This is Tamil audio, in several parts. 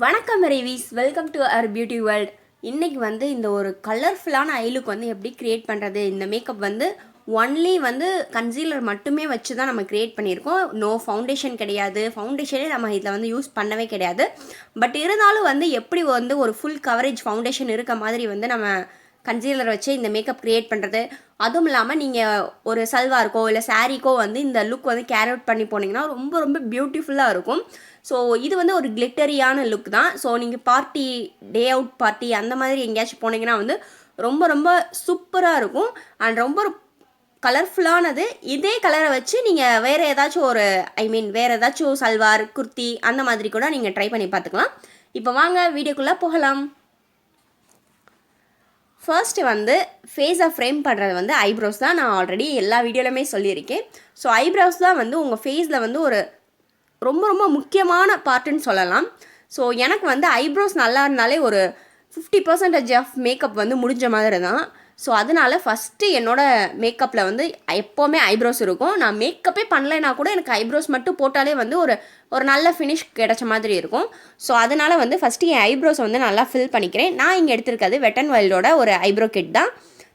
வணக்கம் ரேவிஸ், welcome to our beauty world. இன்றைக்கி வந்து இந்த ஒரு கலர்ஃபுல்லான ஐ லுக் வந்து எப்படி க்ரியேட் பண்ணுறது, இந்த மேக்கப் வந்து ஒன்லி வந்து கன்சீலர் மட்டுமே வச்சு தான் நம்ம க்ரியேட் பண்ணியிருக்கோம். நோ ஃபவுண்டேஷன் கிடையாது, ஃபவுண்டேஷனே நம்ம இதில் வந்து யூஸ் பண்ணவே கிடையாது. பட் இருந்தாலும் வந்து எப்படி வந்து ஒரு ஃபுல் கவரேஜ் ஃபவுண்டேஷன் இருக்க மாதிரி வந்து நம்ம கன்சீலர் வச்சு இந்த மேக்கப் க்ரியேட் பண்ணுறது. அதுவும் இல்லாமல் நீங்கள் ஒரு சல்வாருக்கோ இல்லை சாரீக்கோ வந்து இந்த லுக் வந்து கேரி அவுட் பண்ணி போனீங்கன்னா ரொம்ப ரொம்ப பியூட்டிஃபுல்லாக இருக்கும். ஸோ இது வந்து ஒரு கிளிட்டரியான லுக் தான். ஸோ நீங்கள் பார்ட்டி, டே அவுட் பார்ட்டி அந்த மாதிரி எங்கேயாச்சும் போனீங்கன்னா வந்து ரொம்ப ரொம்ப சூப்பராக இருக்கும். அண்ட் ரொம்ப கலர்ஃபுல்லானது. இதே கலரை வச்சு நீங்கள் வேறு ஏதாச்சும் ஒரு வேறு ஏதாச்சும் சல்வார், குர்த்தி அந்த மாதிரி கூட நீங்கள் ட்ரை பண்ணி பார்த்துக்கலாம். இப்போ வாங்க வீடியோக்குள்ளே போகலாம். ஃபர்ஸ்ட்டு வந்து ஃபேஸை ஃப்ரேம் பண்ணுறது வந்து ஐப்ரோஸ் தான். நான் ஆல்ரெடி எல்லா வீடியோலையுமே சொல்லியிருக்கேன். ஸோ ஐப்ரோஸ் தான் வந்து உங்கள் ஃபேஸில் வந்து ஒரு ரொம்ப ரொம்ப முக்கியமான பார்ட்டுன்னு சொல்லலாம். ஸோ எனக்கு வந்து ஐப்ரோஸ் நல்லா இருந்தாலே ஒரு 50% ஆஃப் மேக்கப் வந்து முடிஞ்ச மாதிரி தான். ஸோ அதனால் ஃபஸ்ட்டு என்னோடய மேக்கப்பில் வந்து எப்போவுமே ஐப்ரோஸ் இருக்கும். நான் மேக்கப்பே பண்ணலைன்னா கூட எனக்கு ஐப்ரோஸ் மட்டும் போட்டாலே வந்து ஒரு நல்ல ஃபினிஷ் கிடைச்ச மாதிரி இருக்கும். ஸோ அதனால் வந்து ஃபஸ்ட்டு என் ஐப்ரோஸை வந்து நல்லா ஃபில் பண்ணிக்கிறேன். நான் இங்கே எடுத்திருக்கிறது வெட் அண்ட் வைல்டோட ஒரு ஐப்ரோ கிட் தான்.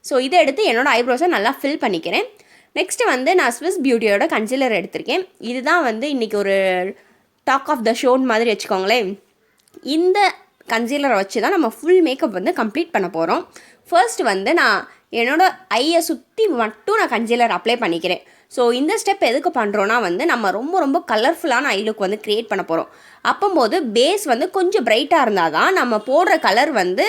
ஸோ இதை எடுத்து என்னோடய ஐப்ரோஸை நல்லா ஃபில் பண்ணிக்கிறேன். நெக்ஸ்ட்டு வந்து நான் ஸ்விஸ் பியூட்டியோட கன்சீலர் எடுத்திருக்கேன். இதுதான் வந்து இன்றைக்கி ஒரு டாக் ஆஃப் த ஷோன் மாதிரி வச்சுக்கோங்களேன். இந்த கன்சீலரை வச்சு தான் நம்ம ஃபுல் மேக்கப் வந்து கம்ப்ளீட் பண்ண போகிறோம். ஃபர்ஸ்ட் வந்து நான் என்னோடய ஐயை சுற்றி மட்டும் நான் கன்சீலர் அப்ளை பண்ணிக்கிறேன். ஸோ இந்த ஸ்டெப் எதுக்கு பண்ணுறோன்னா வந்து நம்ம ரொம்ப ரொம்ப கலர்ஃபுல்லான ஐ லுக் வந்து க்ரியேட் பண்ண போகிறோம். அப்போது பேஸ் வந்து கொஞ்சம் பிரைட்டாக இருந்தால் தான் நம்ம போடுற கலர் வந்து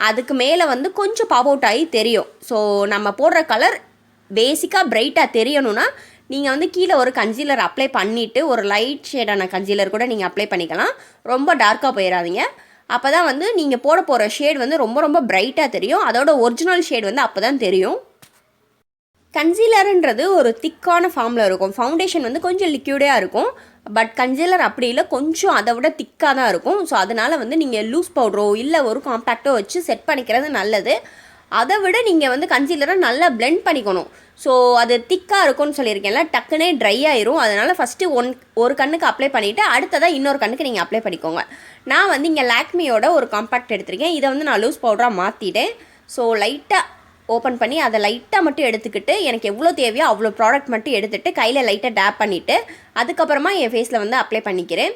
அதுக்கு மேலே வந்து கொஞ்சம் பாப் அவுட் ஆகி தெரியும். ஸோ நம்ம போடுற கலர் பேசிக்காக பிரைட்டாக தெரியணும்னா நீங்கள் வந்து கீழே ஒரு கன்சீலர் அப்ளை பண்ணிவிட்டு ஒரு லைட் ஷேடான கன்சீலர் கூட நீங்கள் அப்ளை பண்ணிக்கலாம். ரொம்ப டார்க்காக போயிடாதீங்க. அப்போ தான் வந்து நீங்கள் போட போகிற ஷேட் வந்து ரொம்ப ரொம்ப பிரைட்டாக தெரியும். அதோட ஒரிஜினல் ஷேட் வந்து அப்போ தான் தெரியும். கன்சீலருன்றது ஒரு திக்கான ஃபார்மில் இருக்கும். ஃபவுண்டேஷன் வந்து கொஞ்சம் லிக்யூடாக இருக்கும். பட் கன்சீலர் அப்படி இல்லை, கொஞ்சம் அதை விட திக்காக தான் இருக்கும். ஸோ அதனால் வந்து நீங்கள் லூஸ் பவுடரோ இல்லை ஒரு காம்பேக்டோ வச்சு செட் பண்ணிக்கிறது நல்லது. அதை விட நீங்கள் வந்து கன்சீலரை நல்லா பிளெண்ட் பண்ணிக்கணும். ஸோ அது திக்காக இருக்கும்னு சொல்லியிருக்கேன்ல, டக்குனே ட்ரை ஆயிரும். அதனால் ஃபஸ்ட்டு ஒரு கண்ணுக்கு அப்ளை பண்ணிவிட்டு அடுத்ததாக இன்னொரு கண்ணுக்கு நீங்கள் அப்ளை பண்ணிக்கோங்க. நான் வந்து இங்கே லாக்மியோட ஒரு காம்பேக்ட் எடுத்திருக்கேன். இதை வந்து நான் லூஸ் பவுடராக மாற்றிட்டேன். ஸோ லைட்டாக ஓப்பன் பண்ணி அதை லைட்டாக மட்டும் எடுத்துக்கிட்டு எனக்கு எவ்வளோ தேவையோ அவ்வளோ ப்ராடக்ட் மட்டும் எடுத்துகிட்டு கையில் லைட்டாக டேப் பண்ணிவிட்டு அதுக்கப்புறமா என் ஃபேஸில் வந்து அப்ளை பண்ணிக்கிறேன்.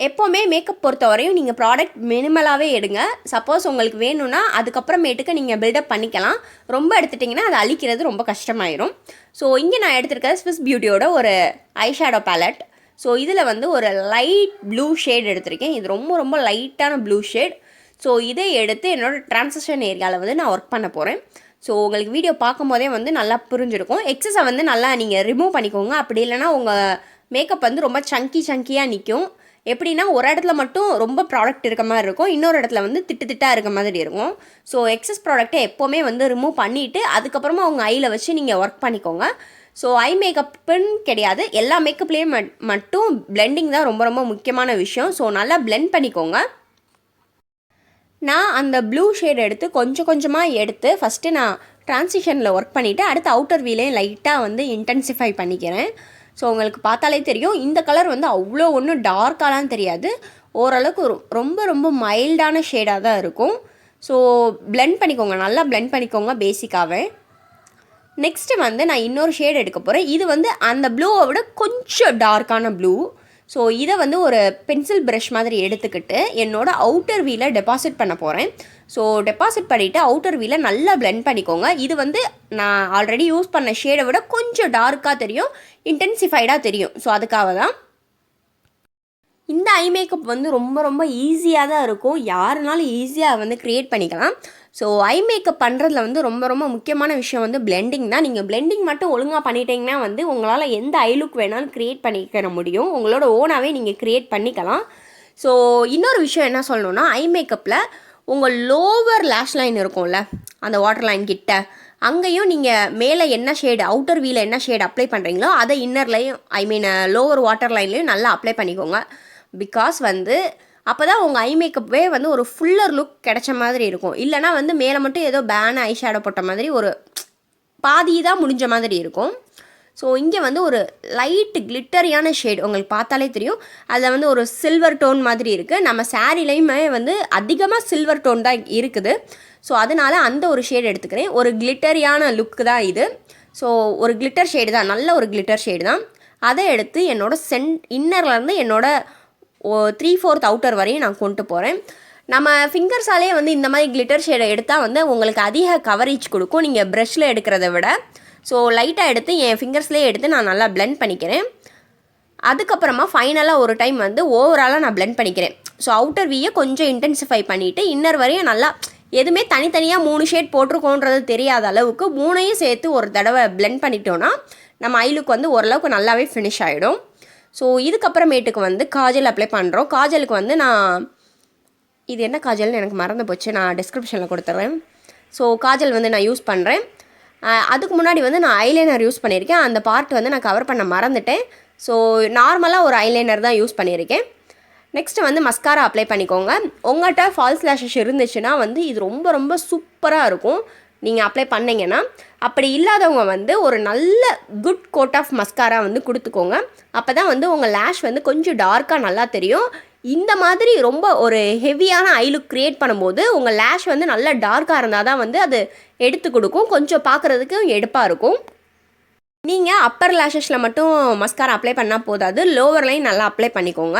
எப்போவுமே மேக்கப் பொறுத்தவரையும் நீங்கள் ப்ராடக்ட் மினிமலாகவே எடுங்க. சப்போஸ் உங்களுக்கு வேணும்னா அதுக்கப்புறமேட்டுக்கு நீங்கள் பில்டப் பண்ணிக்கலாம். ரொம்ப எடுத்துட்டிங்கன்னா அதை அழிக்கிறது ரொம்ப கஷ்டமாயிரும். ஸோ இங்கே நான் எடுத்திருக்கிறது ஸ்விஸ் பியூட்டியோட ஒரு ஐஷேடோ பேலட். ஸோ இதில் வந்து ஒரு லைட் ப்ளூ ஷேட் எடுத்திருக்கேன். இது ரொம்ப ரொம்ப லைட்டான ப்ளூ ஷேட். ஸோ இதை எடுத்து என்னோடய ட்ரான்சிஷன் ஏரியாவில் வந்து நான் ஒர்க் பண்ண போகிறேன். ஸோ உங்களுக்கு வீடியோ பார்க்கும் போதே வந்து நல்லா புரிஞ்சிருக்கும். எக்ஸஸை வந்து நல்லா நீங்கள் ரிமூவ் பண்ணிக்கோங்க. அப்படி இல்லைனா உங்கள் மேக்கப் வந்து ரொம்ப சங்கியாக நிற்கும். எப்படின்னா ஒரு இடத்துல மட்டும் ரொம்ப ப்ராடக்ட் இருக்க மாதிரி இருக்கும், இன்னொரு இடத்துல வந்து திட்டாக இருக்க மாதிரி இருக்கும். ஸோ எக்ஸஸ் ப்ராடக்ட்டை எப்போவுமே வந்து ரிமூவ் பண்ணிவிட்டு அதுக்கப்புறமா உங்கள் ஐயில் வச்சு நீங்கள் ஒர்க் பண்ணிக்கோங்க. ஸோ ஐ மேக்கப்புன்னு கிடையாது, எல்லா மேக்கப்லேயும் மட்டும் பிளெண்டிங் தான் ரொம்ப ரொம்ப முக்கியமான விஷயம். ஸோ நல்லா பிளெண்ட் பண்ணிக்கோங்க. நான் அந்த ப்ளூ ஷேட் எடுத்து கொஞ்சம் கொஞ்சமாக எடுத்து ஃபஸ்ட்டு நான் ட்ரான்சிஷனில் ஒர்க் பண்ணிவிட்டு அடுத்து அவுட்டர் வீலையும் லைட்டாக வந்து இன்டென்சிஃபை பண்ணிக்கிறேன். ஸோ உங்களுக்கு பார்த்தாலே தெரியும் இந்த கலர் வந்து அவ்வளோ ஒன்றும் டார்க்காலாம் தெரியாது, ஓரளவுக்கு ரொம்ப ரொம்ப மைல்டான ஷேடாக தான் இருக்கும். ஸோ பிளெண்ட் பண்ணிக்கோங்க, நல்லா பிளெண்ட் பண்ணிக்கோங்க பேசிக்காகவே. நெக்ஸ்ட்டு வந்து நான் இன்னொரு ஷேட் எடுக்க போகிறேன். இது வந்து அந்த ப்ளூவை விட கொஞ்சம் டார்க்கான ப்ளூ. ஸோ இதை வந்து ஒரு பென்சில் ப்ரஷ் மாதிரி எடுத்துக்கிட்டு என்னோடய அவுட்டர் வீலை டெபாசிட் பண்ண போகிறேன். ஸோ டெபாசிட் பண்ணிவிட்டு அவுட்டர் வீலை நல்லா பிளெண்ட் பண்ணிக்கோங்க. இது வந்து நான் ஆல்ரெடி யூஸ் பண்ண ஷேடை விட கொஞ்சம் டார்க்காக தெரியும், இன்டென்சிஃபைடாக தெரியும். ஸோ அதுக்காக தான் இந்த ஐ மேக்கப் வந்து ரொம்ப ரொம்ப ஈஸியாக தான் இருக்கும். யாருனாலும் ஈஸியாக வந்து க்ரியேட் பண்ணிக்கலாம். ஸோ ஐ மேக்கப் பண்ணுறதுல வந்து ரொம்ப ரொம்ப முக்கியமான விஷயம் வந்து பிளெண்டிங் தான். நீங்கள் பிளெண்டிங் மட்டும் ஒழுங்காக பண்ணிட்டீங்கன்னா வந்து உங்களால் எந்த ஐ லுக் வேணாலும் க்ரியேட் பண்ணிக்க முடியும். உங்களோட ஓனாகவே நீங்கள் க்ரியேட் பண்ணிக்கலாம். ஸோ இன்னொரு விஷயம் என்ன சொல்லணுன்னா, ஐ மேக்கப்பில் உங்கள் லோவர் லேஷ் லைன் இருக்கும்ல, அந்த வாட்டர் லைன் கிட்ட அங்கேயும் நீங்கள் மேலே என்ன ஷேடு அவுட்டர் வீல என்ன ஷேடு அப்ளை பண்ணுறீங்களோ அதை இன்னர்லையும் லோவர் வாட்டர் லைன்லேயும் நல்லா அப்ளை பண்ணிக்கோங்க. பிகாஸ் வந்து அப்போ தான் உங்கள் ஐ மேக்கப்பே வந்து ஒரு ஃபுல்லர் லுக் கிடைச்ச மாதிரி இருக்கும். இல்லைனா வந்து மேலே மட்டும் ஏதோ பேன் ஐ ஷேடோ போட்ட மாதிரி ஒரு பாதி தான் முடிஞ்ச மாதிரி இருக்கும். ஸோ இங்கே வந்து ஒரு லைட் கிளிட்டரியான ஷேட் உங்களுக்கு பார்த்தாலே தெரியும். அதில் வந்து ஒரு சில்வர் டோன் மாதிரி இருக்குது. நம்ம சாரீலையுமே வந்து அதிகமாக சில்வர் டோன் தான் இருக்குது. ஸோ அதனால் அந்த ஒரு ஷேட் எடுத்துக்கிறேன். ஒரு கிளிட்டரியான லுக்கு தான் இது. ஸோ ஒரு கிளிட்டர் ஷேடு தான், நல்ல ஒரு கிளிட்டர் ஷேடு தான். அதை எடுத்து என்னோடய இன்னர்லேருந்து என்னோடய 3/4 அவுட்டர் வரையும் நான் கொண்டு போகிறேன். நம்ம ஃபிங்கர்ஸாலே வந்து இந்த மாதிரி கிளிட்டர் ஷேடை எடுத்தால் வந்து உங்களுக்கு அதிக கவரேஜ் கொடுக்கும் நீங்கள் ப்ரஷில் எடுக்கிறத விட. ஸோ லைட்டாக எடுத்து என் ஃபிங்கர்ஸ்லேயே எடுத்து நான் நல்லா பிளெண்ட் பண்ணிக்கிறேன். அதுக்கப்புறமா ஃபைனலாக ஒரு டைம் வந்து ஓவராலாக நான் பிளெண்ட் பண்ணிக்கிறேன். ஸோ அவுட்டர் வியை கொஞ்சம் இன்டென்சிஃபை பண்ணிவிட்டு இன்னர் வரையும் நல்லா எதுவுமே தனித்தனியாக 3 ஷேட் போட்டிருக்கோன்றது தெரியாத அளவுக்கு 3ஐயும் சேர்த்து ஒரு தடவை பிளெண்ட் பண்ணிட்டோன்னா நம்ம ஐலுக்கு வந்து ஓரளவுக்கு நல்லாவே ஃபினிஷ் ஆகிடும். ஸோ இதுக்கப்புறமேட்டுக்கு வந்து காஜல் அப்ளை பண்ணுறோம். காஜலுக்கு வந்து நான் இது என்ன காஜல்னு எனக்கு மறந்து போச்சு, நான் டிஸ்கிரிப்ஷனில் கொடுத்துட்றேன். ஸோ காஜல் வந்து நான் யூஸ் பண்ணுறேன். அதுக்கு முன்னாடி வந்து நான் ஐலைனர் யூஸ் பண்ணியிருக்கேன். அந்த பார்ட் வந்து நான் கவர் பண்ண மறந்துட்டேன். ஸோ நார்மலாக ஒரு ஐலைனர் தான் யூஸ் பண்ணியிருக்கேன். நெக்ஸ்ட்டு வந்து மஸ்காரா அப்ளை பண்ணிக்கோங்க. உங்கள்கிட்ட ஃபால்ஸ் லேஷஸ் இருந்துச்சுன்னா வந்து இது ரொம்ப ரொம்ப சூப்பராக இருக்கும் நீங்கள் அப்ளை பண்ணிங்கன்னா. அப்படி இல்லாதவங்க வந்து ஒரு நல்ல குட் கோட் ஆஃப் மஸ்காரா வந்து கொடுத்துக்கோங்க. அப்போ தான் வந்து உங்கள் லேஷ் வந்து கொஞ்சம் டார்க்காக நல்லா தெரியும். இந்த மாதிரி ரொம்ப ஒரு ஹெவியான ஐ லுக் க்ரியேட் பண்ணும்போது உங்கள் லேஷ் வந்து நல்லா டார்க்காக இருந்தால் தான் வந்து அது எடுத்து கொடுக்கும், கொஞ்சம் பார்க்குறதுக்கு எடுப்பாக இருக்கும். நீங்கள் அப்பர் லேஷஸில் மட்டும் மஸ்காரா அப்ளை பண்ணால் போதாது, லோவர் லைன் நல்லா அப்ளை பண்ணிக்கோங்க.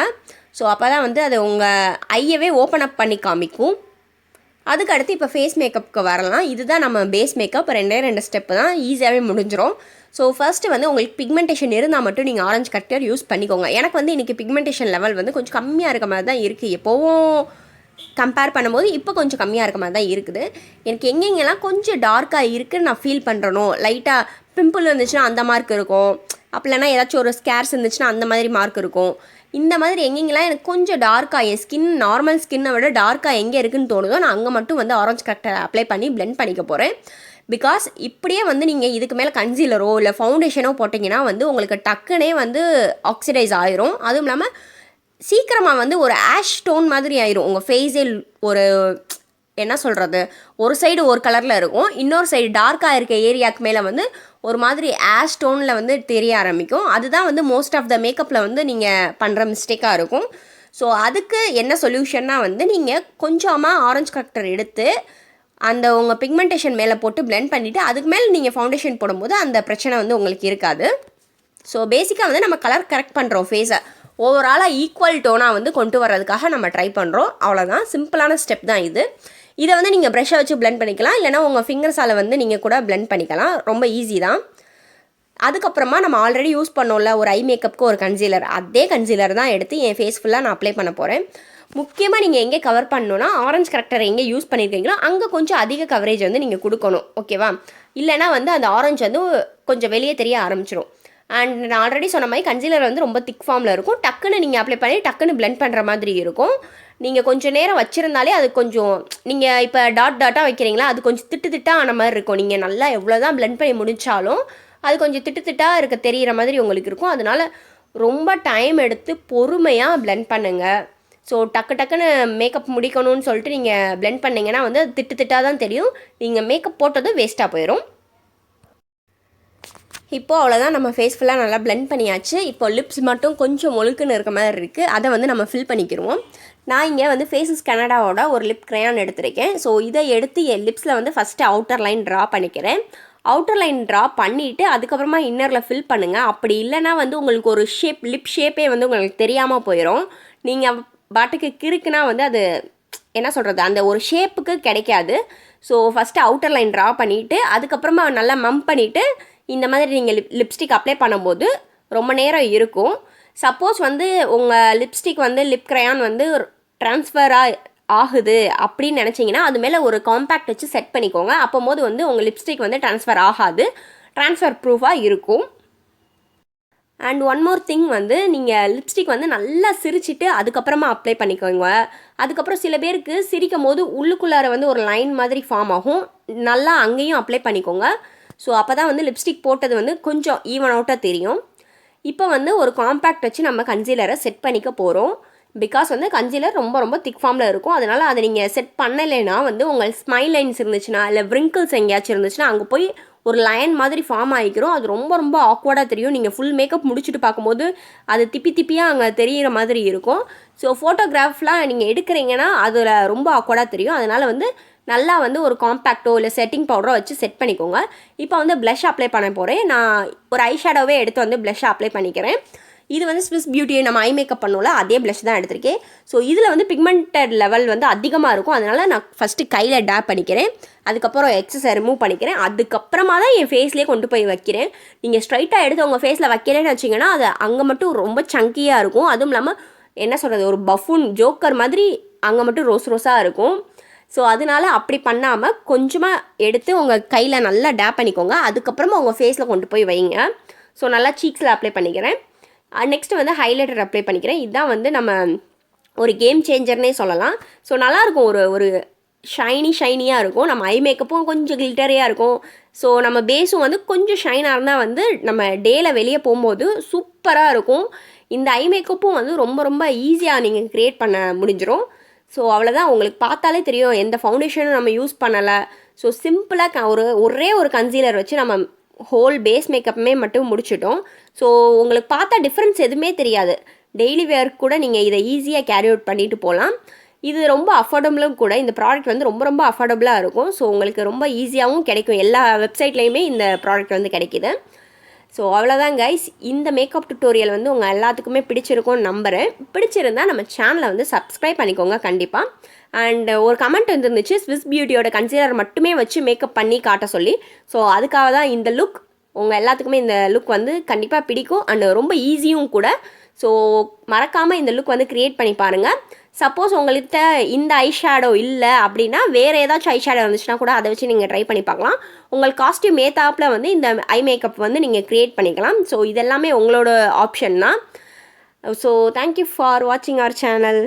ஸோ அப்போ தான் வந்து அது உங்கள் ஐயவே ஓப்பன் அப் பண்ணி காமிக்கும். அதுக்கடுத்து இப்போ ஃபேஸ் மேக்கப்புக்கு வரலாம். இதுதான் நம்ம பேஸ் மேக்கப். 2 ஸ்டெப்பு தான், ஈஸியாகவே முடிஞ்சிடும். ஸோ ஃபர்ஸ்ட்டு வந்து உங்களுக்கு பிக்மெண்டேஷன் இருந்தால் மட்டும் நீங்கள் ஆரஞ்சு கரெக்டர் யூஸ் பண்ணிக்கோங்க. எனக்கு வந்து இன்றைக்கி பிக்மெண்டேஷன் லெவல் வந்து கொஞ்சம் கம்மியாக இருக்க மாதிரி தான் இருக்குது. எப்போவும் கம்பேர் பண்ணும்போது இப்போ கொஞ்சம் கம்மியாக இருக்க மாதிரி தான் இருக்குது. எனக்கு எங்கெங்கெல்லாம் கொஞ்சம் டார்க்காக இருக்குதுன்னு நான் ஃபீல் பண்ணுறனோ, லைட்டாக பிம்பிள் இருந்துச்சுன்னா அந்த மார்க் இருக்கும், அப்படின்னா ஏதாச்சும் ஒரு ஸ்கேர்ஸ் இருந்துச்சுன்னா அந்த மாதிரி மார்க் இருக்கும். இந்த மாதிரி எங்கெங்கெல்லாம் எனக்கு கொஞ்சம் டார்க்காக என் ஸ்கின் நார்மல் ஸ்கின்னை விட டார்க்காக எங்கே இருக்குதுன்னு தோணுதோ நான் அங்கே மட்டும் வந்து ஆரஞ்சு கரெக்டரை அப்ளை பண்ணி பிளெண்ட் பண்ணிக்க போகிறேன். பிகாஸ் இப்படியே வந்து நீங்கள் இதுக்கு மேலே கன்சீலரோ இல்லை ஃபவுண்டேஷனோ போட்டிங்கன்னா வந்து உங்களுக்கு டக்குனே வந்து ஆக்சிடைஸ் ஆயிரும். அதுவும் இல்லாமல் சீக்கிரமாக வந்து ஒரு ஆஷ் டோன் மாதிரி ஆயிரும். உங்கள் ஃபேஸே ஒரு என்ன சொல்கிறது, ஒரு சைடு ஒரு கலரில் இருக்கும், இன்னொரு சைடு டார்க்காக இருக்க ஏரியாவுக்கு மேலே வந்து ஒரு மாதிரி ஆஷ் டோனில் வந்து தெரிய ஆரம்பிக்கும். அதுதான் வந்து மோஸ்ட் ஆஃப் த மேக்கப்பில் வந்து நீங்கள் பண்ணுற மிஸ்டேக்காக இருக்கும். ஸோ அதுக்கு என்ன சொல்யூஷன்னா வந்து நீங்கள் கொஞ்சமாக ஆரஞ்சு கரெக்டர் எடுத்து அந்த உங்கள் பிக்மெண்டேஷன் மேலே போட்டு பிளெண்ட் பண்ணிவிட்டு அதுக்கு மேலே நீங்கள் ஃபவுண்டேஷன் போடும்போது அந்த பிரச்சனை வந்து உங்களுக்கு இருக்காது. ஸோ பேசிக்காக வந்து நம்ம கலர் கரெக்ட் பண்ணுறோம், ஃபேஸை ஓவராலாக ஈக்குவல் டோனாக வந்து கொண்டு வர்றதுக்காக நம்ம ட்ரை பண்ணுறோம். அவ்வளோதான், சிம்பிளான ஸ்டெப் தான் இது. இதை வந்து நீங்கள் ப்ரெஷ்ஷை வச்சு பிளெண்ட் பண்ணிக்கலாம், இல்லைனா உங்கள் ஃபிங்கர்ஸால் வந்து நீங்கள் கூட பிளெண்ட் பண்ணிக்கலாம். ரொம்ப ஈஸி தான். அதுக்கப்புறமா நம்ம ஆல்ரெடி யூஸ் பண்ணோம்ல ஒரு ஐ மேக்கப்புக்கு ஒரு கன்சீலர், அதே கன்சீலர் தான் எடுத்து என் ஃபேஸ் ஃபுல்லாக நான் அப்ளை பண்ண போகிறேன். முக்கியமாக நீங்கள் எங்கே கவர் பண்ணணுன்னா ஆரஞ்சு கரெக்டர் எங்கே யூஸ் பண்ணியிருக்கீங்களோ அங்கே கொஞ்சம் அதிக கவரேஜ் வந்து நீங்கள் கொடுக்கணும், ஓகேவா? இல்லைனா வந்து அந்த ஆரஞ்சு வந்து கொஞ்சம் வெளியே தெரிய ஆரம்பிச்சிடும். அண்ட் நான் ஆல்ரெடி சொன்ன மாதிரி கன்சீலர் வந்து ரொம்ப திக் ஃபார்மில் இருக்கும். டக்குன்னு நீங்கள் அப்ளை பண்ணி டக்குன்னு பிளெண்ட் பண்ணுற மாதிரி இருக்கும். நீங்கள் கொஞ்சம் நேரம் வச்சுருந்தாலே அது கொஞ்சம், நீங்கள் இப்போ டாட்டாக வைக்கிறீங்களா, அது கொஞ்சம் திட்டாக ஆன மாதிரி இருக்கும். நீங்கள் நல்லா எவ்வளோ தான் பிளெண்ட் பண்ணி முடித்தாலும் அது கொஞ்சம் திட்டாக இருக்க தெரிகிற மாதிரி உங்களுக்கு இருக்கும். அதனால் ரொம்ப டைம் எடுத்து பொறுமையாக பிளெண்ட் பண்ணுங்கள். ஸோ டக்குன்னு மேக்கப் முடிக்கணும்னு சொல்லிட்டு நீங்கள் பிளெண்ட் பண்ணிங்கன்னா வந்து அது திட்டாக தான் தெரியும். நீங்கள் மேக்கப் போட்டதும் வேஸ்ட்டாக போயிடும். இப்போது அவ்வளோதான், நம்ம ஃபேஸ் ஃபுல்லாக நல்லா பிளெண்ட் பண்ணியாச்சு. இப்போ லிப்ஸ் மட்டும் கொஞ்சம் மொழுக்குன்னு இருக்க மாதிரி இருக்குது, அதை வந்து நம்ம ஃபில் பண்ணிக்கிடுவோம். நான் இங்கே வந்து ஃபேஸஸ் கனடாவோட ஒரு லிப்க்ரயான் எடுத்திருக்கேன். ஸோ இதை எடுத்து என் லிப்ஸில் வந்து ஃபஸ்ட்டு அவுட்டர் லைன் ட்ரா பண்ணிக்கிறேன். அவுட்டர் லைன் ட்ரா பண்ணிவிட்டு அதுக்கப்புறமா இன்னரில் ஃபில் பண்ணுங்கள். அப்படி இல்லைனா வந்து உங்களுக்கு ஒரு லிப் ஷேப்பே வந்து உங்களுக்கு தெரியாமல் போயிடும். நீங்கள் பாட்டுக்கு கிறுக்குனா வந்து அது என்ன சொல்கிறது, அந்த ஒரு ஷேப்புக்கு கிடைக்காது. So first outer line draw பண்ணிவிட்டு அதுக்கப்புறமா நல்லா மம்ப் பண்ணிவிட்டு இந்த மாதிரி நீங்கள் லிப்ஸ்டிக் அப்ளை பண்ணும்போது ரொம்ப நேரம் இருக்கும். சப்போஸ் வந்து உங்கள் லிப்ஸ்டிக் வந்து லிப்க்ரயான் வந்து ட்ரான்ஸ்ஃபராக ஆகுது அப்படின்னு நினச்சிங்கன்னா அது மேலே ஒரு காம்பேக்ட் வச்சு செட் பண்ணிக்கோங்க. அப்போது வந்து உங்கள் லிப்ஸ்டிக் வந்து ட்ரான்ஸ்ஃபர் ஆகாது, ட்ரான்ஸ்ஃபர் ப்ரூஃபாக இருக்கும். அண்ட் ஒன் மோர் திங் வந்து நீங்கள் லிப்ஸ்டிக் வந்து நல்லா சிரிச்சிட்டு அதுக்கப்புறமா அப்ளை பண்ணிக்கோங்க. அதுக்கப்புறம் சில பேருக்கு சிரிக்கும் போது உள்ளுக்குள்ளார வந்து ஒரு லைன் மாதிரி ஃபார்ம் ஆகும், நல்லா அங்கேயும் அப்ளை பண்ணிக்கோங்க. ஸோ அப்போ தான் வந்து லிப்ஸ்டிக் போட்டது வந்து கொஞ்சம் ஈவன் அவுட்டாக தெரியும். இப்போ வந்து ஒரு காம்பேக்ட் வச்சு நம்ம கன்சீலரை செட் பண்ணிக்க போகிறோம். பிகாஸ் வந்து கன்சீலர் ரொம்ப ரொம்ப திக் ஃபார்மில் இருக்கும். அதனால் அதை நீங்கள் செட் பண்ணலைன்னா வந்து உங்கள் ஸ்மைல் லைன்ஸ் இருந்துச்சுன்னா இல்லை விரிங்கிள்ஸ் எங்கேயாச்சும் இருந்துச்சுன்னா அங்கே போய் ஒரு லைன் மாதிரி ஃபார்ம் ஆகிக்கிறோம். அது ரொம்ப ரொம்ப ஆக்வர்டாக தெரியும். நீங்கள் ஃபுல் மேக்கப் முடிச்சுட்டு பார்க்கும்போது அது திப்பியாக அங்கே தெரிகிற மாதிரி இருக்கும். ஸோ ஃபோட்டோகிராஃப்லாம் நீங்கள் எடுக்கிறீங்கன்னா அதில் ரொம்ப ஆக்வர்டாக தெரியும். அதனால் வந்து நல்லா வந்து ஒரு காம்பேக்டோ இல்லை செட்டிங் பவுடரோ வச்சு செட் பண்ணிக்கோங்க. இப்போ வந்து ப்ளஷ் அப்ளை பண்ண போகிறேன். நான் ஒரு ஐஷேடோவே எடுத்து வந்து ப்ளஷ் அப்ளை பண்ணிக்கிறேன். இது வந்து ஸ்விஸ் பியூட்டியை நம்ம ஐ மேக்கப் பண்ணோம்ல அதே ப்ளஷ் தான் எடுத்திருக்கேன். ஸோ இதில் வந்து பிக்மெண்டட் லெவல் வந்து அதிகமாக இருக்கும். அதனால் நான் ஃபஸ்ட்டு கையில் டேப் பண்ணிக்கிறேன். அதுக்கப்புறம் எக்ஸஸை ரிமூவ் பண்ணிக்கிறேன். அதுக்கப்புறமா தான் என் ஃபேஸ்லேயே கொண்டு போய் வைக்கிறேன். நீங்கள் ஸ்ட்ரைட்டாக எடுத்து உங்கள் ஃபேஸில் வைக்கிறேன்னு வச்சிங்கன்னா அது அங்கே மட்டும் ரொம்ப சங்கியாக இருக்கும். அதுவும் இல்லாமல் என்ன சொல்கிறது, ஒரு பஃபூன் ஜோக்கர் மாதிரி அங்கே மட்டும் ரோஸாக இருக்கும். ஸோ அதனால அப்படி பண்ணாமல் கொஞ்சமாக எடுத்து உங்கள் கையில் நல்லா டேப் பண்ணிக்கோங்க. அதுக்கப்புறமா உங்கள் ஃபேஸில் கொண்டு போய் வைங்க. ஸோ நல்லா சீக்ஸில் அப்ளை பண்ணிக்கிறேன். நெக்ஸ்ட்டு வந்து ஹைலைட்டர் அப்ளை பண்ணிக்கிறேன். இதுதான் வந்து நம்ம ஒரு கேம் சேஞ்சர்னே சொல்லலாம். ஸோ நல்லாயிருக்கும், ஒரு ஷைனியாக இருக்கும். நம்ம ஐ மேக்கப்பும் கொஞ்சம் கிளிட்டரியாக இருக்கும். ஸோ நம்ம பேஸும் வந்து கொஞ்சம் ஷைனாக இருந்தால் வந்து நம்ம டேயில் வெளியே போகும்போது சூப்பராக இருக்கும். இந்த ஐ மேக்கப்பும் வந்து ரொம்ப ரொம்ப ஈஸியாக நீங்கள் க்ரியேட் பண்ண முடிஞ்சிடும். ஸோ அவ்வளோதான், உங்களுக்கு பார்த்தாலே தெரியும் எந்த ஃபவுண்டேஷனும் நம்ம யூஸ் பண்ணலை. ஸோ சிம்பிளாக ஒரே ஒரு கன்சீலர் வச்சு நம்ம ஹோல் பேஸ் மேக்கப்புமே மட்டும் முடிச்சிட்டோம். ஸோ உங்களுக்கு பார்த்தா டிஃப்ரென்ஸ் எதுவுமே தெரியாது. டெய்லி வேர்க்கு கூட நீங்கள் இதை ஈஸியாக கேரி அவுட் பண்ணிட்டு போகலாம். இது ரொம்ப அஃபோர்டபுளும் கூட. இந்த ப்ராடக்ட் வந்து ரொம்ப ரொம்ப அஃபோர்டபுளாக இருக்கும். ஸோ உங்களுக்கு ரொம்ப ஈஸியாகவும் கிடைக்கும். எல்லா வெப்சைட்லேயுமே இந்த ப்ராடக்ட் வந்து கிடைக்கிது. ஸோ அவ்வளோதான் கைஸ், இந்த மேக்கப் டியூட்டோரியல் வந்து உங்கள் எல்லாத்துக்குமே பிடிச்சிருக்கும்னு நம்புகிறேன். பிடிச்சிருந்தா நம்ம சேனலை வந்து சப்ஸ்கிரைப் பண்ணிக்கோங்க கண்டிப்பாக. அண்ட் ஒரு கமெண்ட் வந்துருந்துச்சு ஸ்விஸ் பியூட்டியோட கன்சீலர் மட்டுமே வச்சு மேக்கப் பண்ணி காட்ட சொல்லி. ஸோ அதுக்காக தான் இந்த லுக். உங்கள் எல்லாத்துக்குமே இந்த லுக் வந்து கண்டிப்பாக பிடிக்கும் அண்ட் ரொம்ப ஈஸியும் கூட. ஸோ மறக்காமல் இந்த லுக் வந்து க்ரியேட் பண்ணி பாருங்கள். சப்போஸ் உங்கள்கிட்ட இந்த ஐஷேடோ இல்லை அப்படின்னா வேறு ஏதாச்சும் ஐஷேடோ வந்துச்சுன்னா கூட அதை வச்சு நீங்கள் ட்ரை பண்ணி பார்க்கலாம். உங்கள் காஸ்டியூம் ஏத்தாப்பில் வந்து இந்த ஐ மேக்கப் வந்து நீங்கள் க்ரியேட் பண்ணிக்கலாம். ஸோ இதெல்லாமே உங்களோட ஆப்ஷன் தான். ஸோ தேங்க்யூ ஃபார் வாட்சிங் அவர் சேனல்.